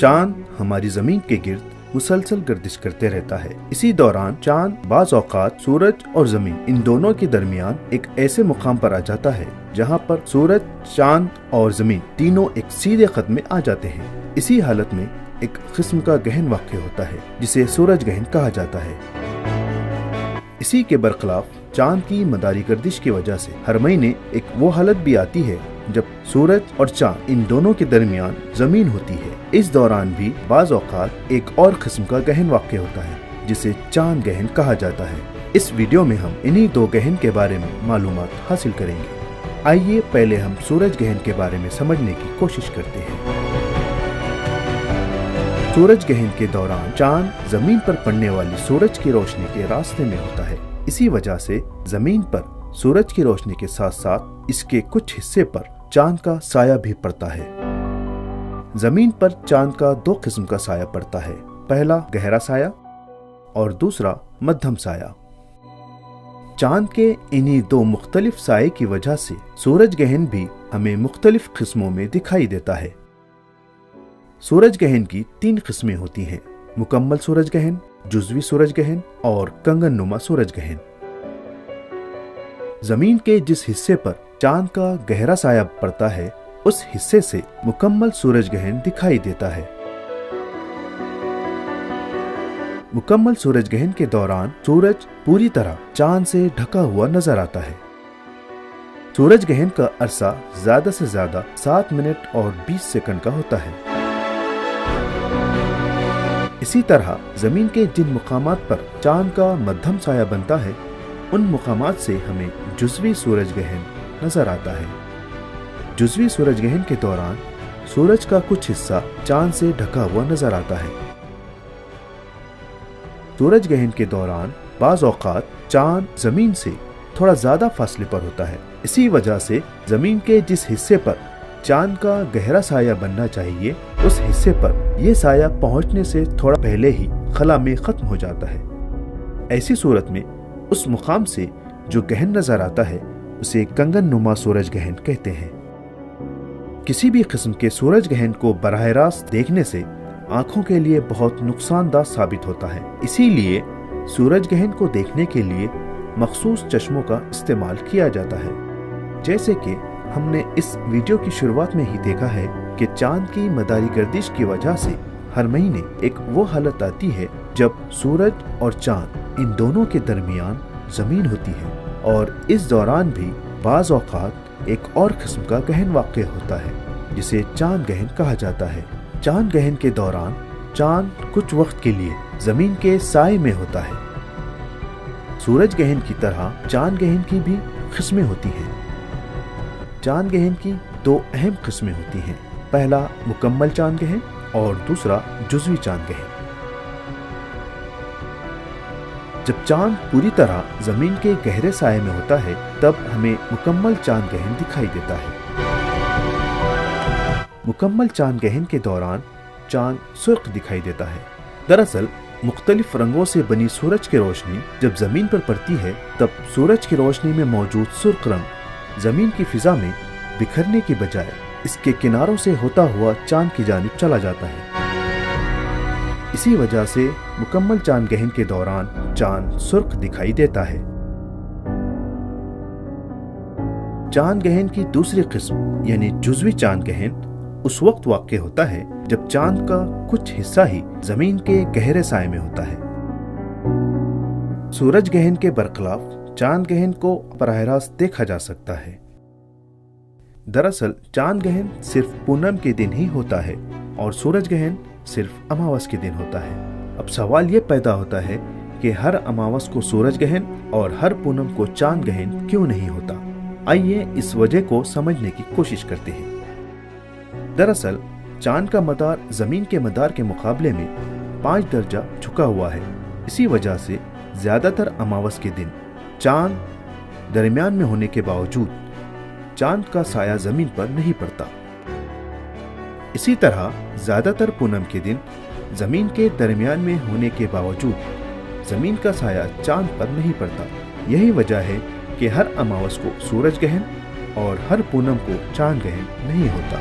चांद हमारी जमीन के गिर्द मुसलसल गर्दिश करते रहता है। इसी दौरान चांद बाज़ औक़ात सूरज और जमीन इन दोनों के दरमियान एक ऐसे मुकाम पर आ जाता है जहाँ पर सूरज, चांद और जमीन तीनों एक सीधे खत में आ जाते हैं। इसी हालत में एक किस्म का गहन वाक़या होता है जिसे सूरज गहन कहा जाता है। इसी के बरखिलाफ चांद की मदारी गर्दिश की वजह से हर महीने एक वो हालत भी आती है जब सूरज और चांद इन दोनों के दरमियान जमीन होती है। इस दौरान भी बाज़ औक़ात एक और किस्म का गहन वाक़या होता है जिसे चांद गहन कहा जाता है। इस वीडियो में हम इन्हीं दो गहन के बारे में मालूमात हासिल करेंगे। आइए पहले हम सूरज गहन के बारे में समझने की कोशिश करते हैं। सूरज गहन के दौरान चांद जमीन पर पड़ने वाली सूरज की रोशनी के रास्ते में होता है। इसी वजह से जमीन पर सूरज की रोशनी के साथ साथ इसके कुछ हिस्से पर चांद का साया भी पड़ता है। जमीन पर चांद का दो किस्म का साया पड़ता है, पहला गहरा साया और दूसरा मध्यम साया। चांद के इन्हीं दो मुख्तलिफ साये की वजह से सूरज गहन भी हमें मुख्तलिफ किस्मों में दिखाई देता है। सूरज गहन की 3 किस्में होती हैं, मुकम्मल सूरज गहन, जुज़वी सूरज गहन और कंगन नुमा सूरज गहन। जमीन के जिस हिस्से पर चांद का गहरा साया पड़ता है उस हिस्से से मुकम्मल सूरज गहन दिखाई देता है। मुकम्मल सूरज गहन के दौरान सूरज पूरी तरह चांद से ढका हुआ नजर आता है। सूरज गहन का अरसा ज्यादा से ज्यादा 7 मिनट और 20 सेकंड का होता है। इसी तरह जमीन के जिन मुकामात पर चांद का मध्यम साया बनता है उन मुकामात से हमें जुज़वी सूरज गहन नजर आता है। जुज़वी सूरज गहन के दौरान सूरज का कुछ हिस्सा चांद से ढका हुआ नजर आता है। सूरज गहन के दौरान बाज़ औक़ात चांद जमीन से थोड़ा ज्यादा फासले पर होता है। इसी वजह से जमीन के जिस हिस्से पर चांद का गहरा साया बनना चाहिए उस हिस्से पर यह साया पहुंचने से थोड़ा पहले ही खला में खत्म हो जाता है। ऐसी सूरत में उस मुकाम से जो गहन नजर आता है उसे कंगन नुमा सूरज गहन कहते हैं। किसी भी किस्म के सूरज गहन को बराह रास्त देखने से आंखों के लिए बहुत नुकसानदाह साबित होता है। इसीलिए सूरज गहन को देखने के लिए मखसूस चश्मों का इस्तेमाल किया जाता है। जैसे कि हमने इस वीडियो की शुरुआत में ही देखा है कि चांद की मदारी गर्दिश की वजह से हर महीने एक वो हालत आती है जब सूरज और चांद इन दोनों के दरमियान जमीन होती है और इस दौरान भी बाज़ औक़ात एक और किस्म का गहन वाक़या होता है जिसे चांद गहन कहा जाता है। चांद गहन के दौरान चांद कुछ वक्त के लिए जमीन के साए में होता है। सूरज गहन की तरह चांद गहन की भी किस्में होती हैं। चांद गहन की 2 अहम किस्में होती हैं, पहला मुकम्मल चांद गहन और दूसरा जुज़वी चांद गहन। जब चांद पूरी तरह जमीन के गहरे साये में होता है तब हमें मुकम्मल चांद गहन दिखाई देता है। मुकम्मल चांद गहन के दौरान चांद सुर्ख दिखाई देता है। दरअसल मुख्तलिफ रंगों से बनी सूरज की रोशनी जब जमीन पर पड़ती है तब सूरज की रोशनी में मौजूद सुर्ख रंग जमीन की फिजा में बिखरने की बजाय इसके किनारों से होता हुआ चांद की जानिब चला जाता है। इसी वजह से मुकम्मल चांद गहन के दौरान चांद सुर्ख दिखाई देता है। चांद गहन की दूसरी किस्म यानी जुज़वी चांद गहन उस वक्त वाक़या होता है जब चांद का कुछ हिस्सा ही जमीन के गहरे साये में होता है। सूरज गहन के बरखिलाफ चांद गहन को बराह रास्त देखा जा सकता है। दरअसल चांद गहन सिर्फ पूनम के दिन ही होता है और सूरज गहन सिर्फ अमावस के दिन होता है। अब सवाल ये पैदा होता है कि हर अमावस को सूरज गहन और हर पूनम को चांद गहन क्यों नहीं होता। आइए इस वजह को समझने की कोशिश करते हैं। दरअसल चांद का मदार जमीन के मदार के मुकाबले में 5 दर्जा झुका हुआ है। इसी वजह से ज्यादातर अमावस के दिन चांद दरमियान में होने के बावजूद चांद का साया जमीन पर नहीं पड़ता। इसी तरह ज्यादातर पूनम के दिन जमीन के दरमियान में होने के बावजूद जमीन का साया चांद पर नहीं पड़ता। यही वजह है कि हर अमावस को सूरज गहन और हर पूनम को चांद गहन नहीं होता।